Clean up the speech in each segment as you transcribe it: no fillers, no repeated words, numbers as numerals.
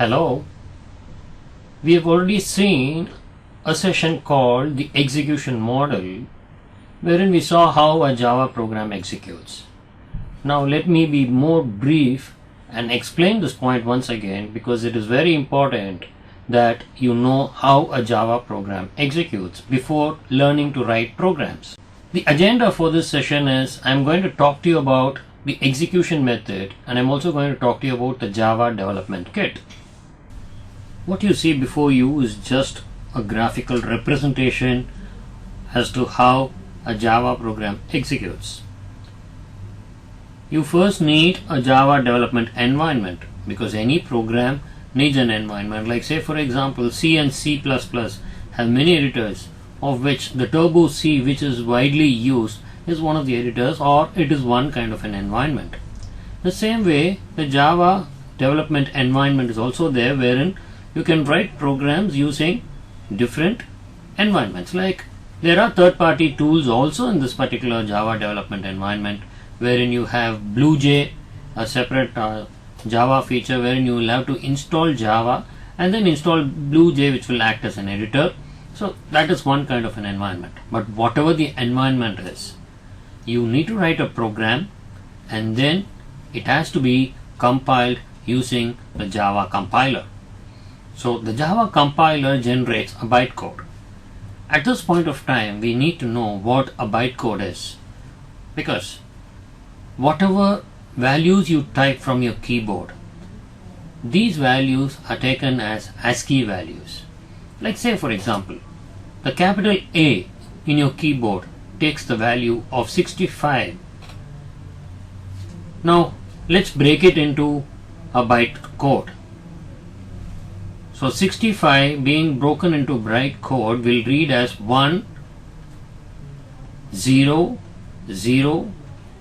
Hello. We have already seen a session called the execution model, wherein we saw how a Java program executes. Now let me be more brief and explain this point once again, because it is very important that you know how a Java program executes before learning to write programs. The agenda for this session is I'm going to talk to you about the execution method, and I'm also going to talk to you about the Java development kit. What you see before you is just a graphical representation as to how a Java program executes. You first need a Java development environment, because any program needs an environment. Like say for example C and C++ have many editors, of which the Turbo C, which is widely used, is one of the editors, or it is one kind of an environment. The same way the Java development environment is also there, wherein you can write programs using different environments. Like there are third-party tools also in this particular Java development environment, wherein you have BlueJ, a separate Java feature wherein you will have to install Java and then install BlueJ, which will act as an editor. So that is one kind of an environment. But whatever the environment is, you need to write a program and then it has to be compiled using the Java compiler. So the Java compiler generates a bytecode. At this point of time, we need to know what a bytecode is, because whatever values you type from your keyboard, these values are taken as ASCII values. Like say for example, the capital A in your keyboard takes the value of 65. Now let's break it into a bytecode. So 65 being broken into bytecode will read as 1 0 0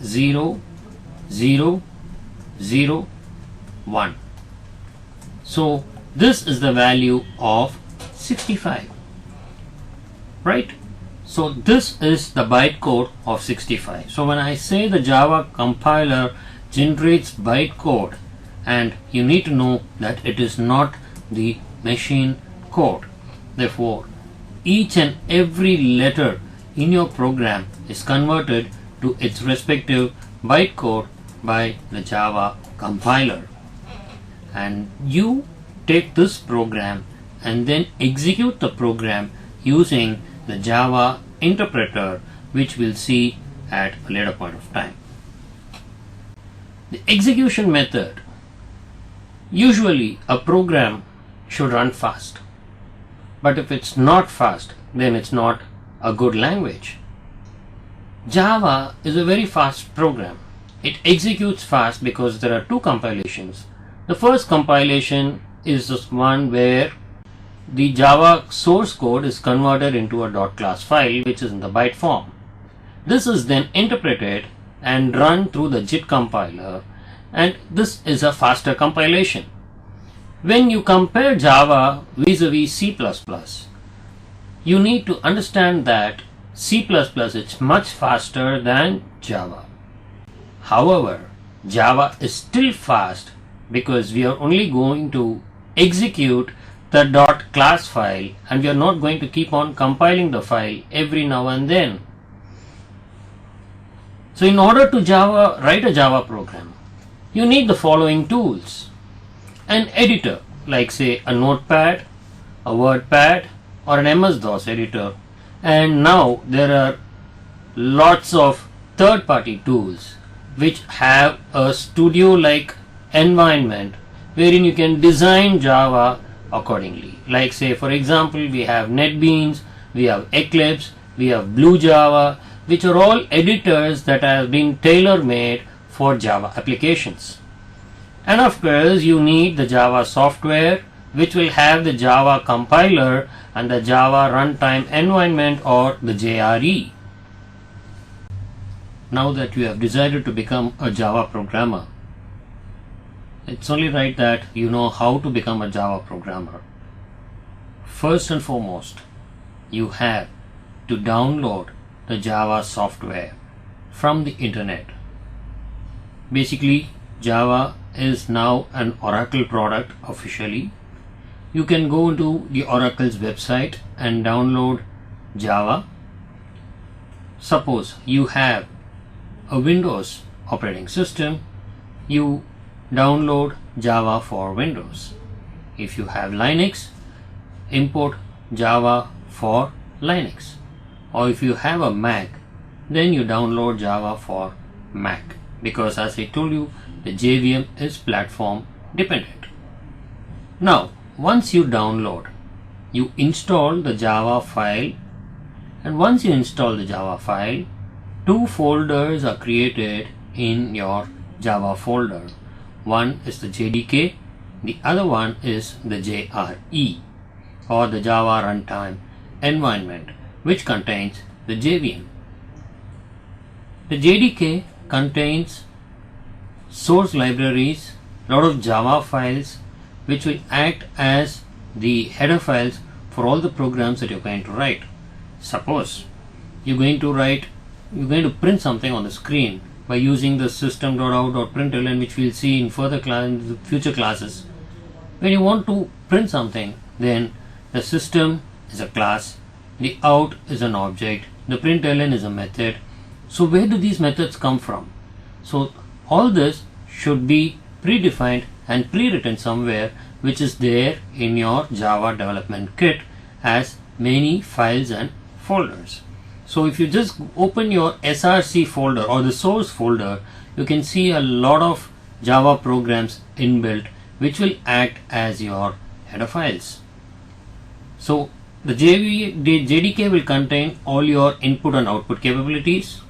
0 0 0 1. So this is the value of 65, right? So this is the bytecode of 65. So when I say the Java compiler generates bytecode, and you need to know that it is not the machine code. Therefore, each and every letter in your program is converted to its respective bytecode by the Java compiler. And you take this program and then execute the program using the Java interpreter, which we'll see at a later point of time. The execution method. Usually a program should run fast, but if it's not fast, then it's not a good language. Java is a very fast program. It executes fast because there are two compilations. The first compilation is this one where the Java source code is converted into a .class file, which is in the byte form. This is then interpreted and run through the JIT compiler, and this is a faster compilation. When you compare Java vis-a-vis C++, you need to understand that C++ is much faster than Java. However, Java is still fast because we are only going to execute the .class file, and we are not going to keep on compiling the file every now and then. So in order to write a Java program, you need the following tools. An editor, like say a notepad, a wordpad, or an MS-DOS editor. And now there are lots of third-party tools which have a studio-like environment wherein you can design Java accordingly. Like say for example, we have NetBeans, we have Eclipse, we have BlueJava, which are all editors that have been tailor-made for Java applications. And of course you need the Java software, which will have the Java compiler and the Java runtime environment, or the JRE. Now that you have decided to become a Java programmer, it's only right that you know how to become a Java programmer. First and foremost, you have to download the Java software from the internet. Basically, Java is now an Oracle product officially. You can go into the Oracle's website and download Java. Suppose you have a Windows operating system, you download Java for Windows. If you have Linux, import Java for Linux. Or if you have a Mac, then you download Java for Mac, because as I told you, the JVM is platform dependent. Now, once you download, you install the Java file, and once you install the Java file, two folders are created in your Java folder. One is the JDK, the other one is the JRE, or the Java Runtime Environment, which contains the JVM. The JDK contains source libraries, lot of Java files, which will act as the header files for all the programs that you're going to write. Suppose you're going to print something on the screen by using the system.out.println, which we'll see in future classes. When you want to print something, then the system is a class, the out is an object, the println is a method. So where do these methods come from? So all this should be predefined and pre-written somewhere, which is there in your Java development kit as many files and folders. So if you just open your SRC folder or the source folder, you can see a lot of Java programs inbuilt, which will act as your header files. So the JDK will contain all your input and output capabilities,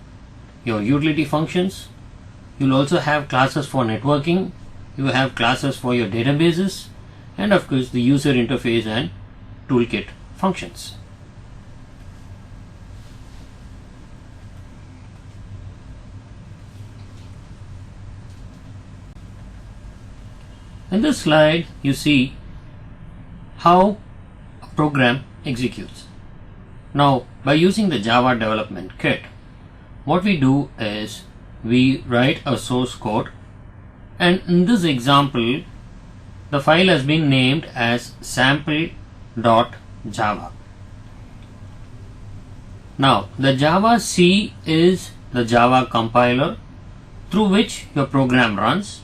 your utility functions. You'll also have classes for networking, you have classes for your databases, and of course the user interface and toolkit functions. In this slide, you see how a program executes. Now, by using the Java development kit, what we do is we write a source code, and in this example, the file has been named as sample.java. Now, the Java C is the Java compiler through which your program runs.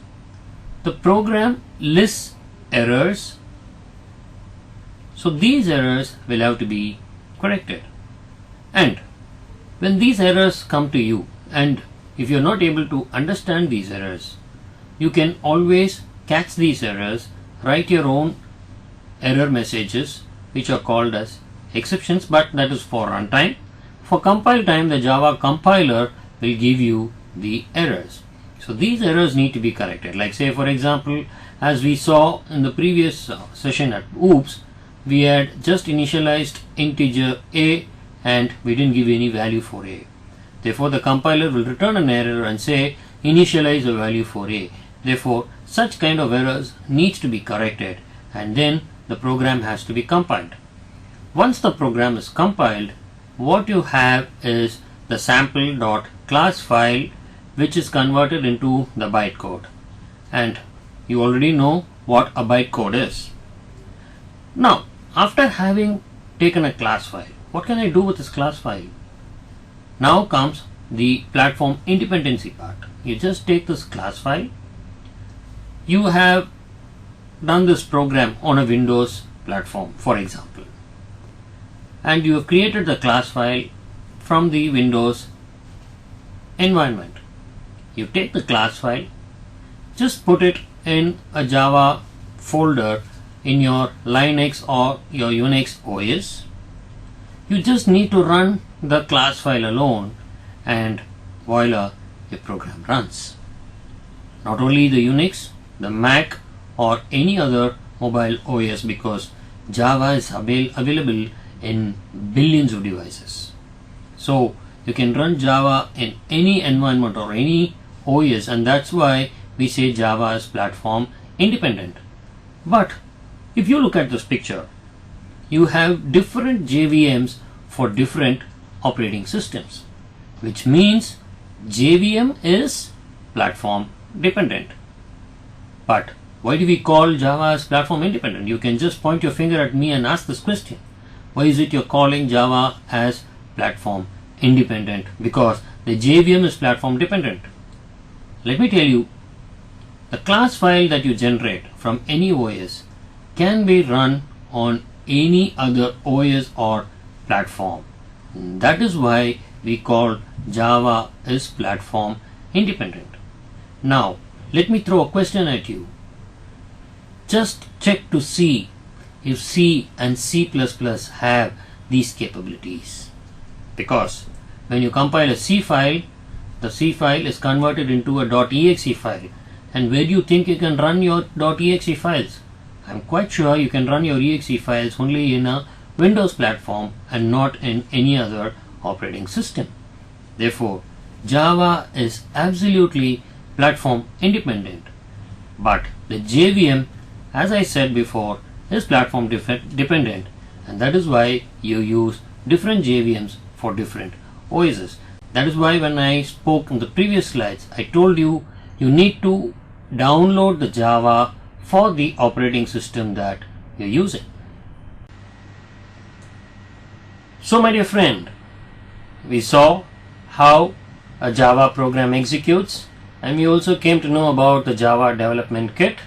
The program lists errors, so these errors will have to be corrected. And when these errors come to you, and if you're not able to understand these errors, you can always catch these errors, write your own error messages, which are called as exceptions, but that is for runtime. For compile time, the Java compiler will give you the errors. So these errors need to be corrected. Like say for example, as we saw in the previous session at OOPS, we had just initialized integer a and we didn't give any value for a. Therefore the compiler will return an error and say initialize a value for a. Therefore such kind of errors needs to be corrected, and then the program has to be compiled. Once the program is compiled, what you have is the sample.class file, which is converted into the bytecode, and you already know what a bytecode is. Now, after having taken a class file, what can I do with this class file? Now comes the platform independency part. You just take this class file. You have done this program on a Windows platform, for example, and you have created the class file from the Windows environment. You take the class file, just put it in a Java folder in your Linux or your Unix OS. You just need to run the class file alone, and voila, your program runs. Not only the Unix, the Mac or any other mobile OS, because Java is available in billions of devices. So you can run Java in any environment or any OS, and that's why we say Java is platform independent. But if you look at this picture, you have different JVMs for different operating systems, which means JVM is platform dependent. But why do we call Java as platform independent? You can just point your finger at me and ask this question. Why is it you're calling Java as platform independent? Because the JVM is platform dependent. Let me tell you, the class file that you generate from any OS can be run on any other OS or platform. That is why we call Java is platform independent. Now, let me throw a question at you. Just check to see if C and C++ have these capabilities. Because when you compile a C file, the C file is converted into a .exe file. And where do you think you can run your .exe files? I'm quite sure you can run your exe files only in a Windows platform and not in any other operating system. Therefore, Java is absolutely platform independent. But the JVM, as I said before, is platform dependent, and that is why you use different JVMs for different OSs. That is why when I spoke in the previous slides, I told you you need to download the Java for the operating system that you're using. So my dear friend, we saw how a Java program executes, and we also came to know about the Java development kit.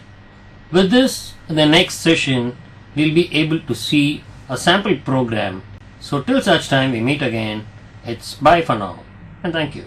With this, in the next session, we'll be able to see a sample program. So till such time we meet again, it's bye for now, and thank you.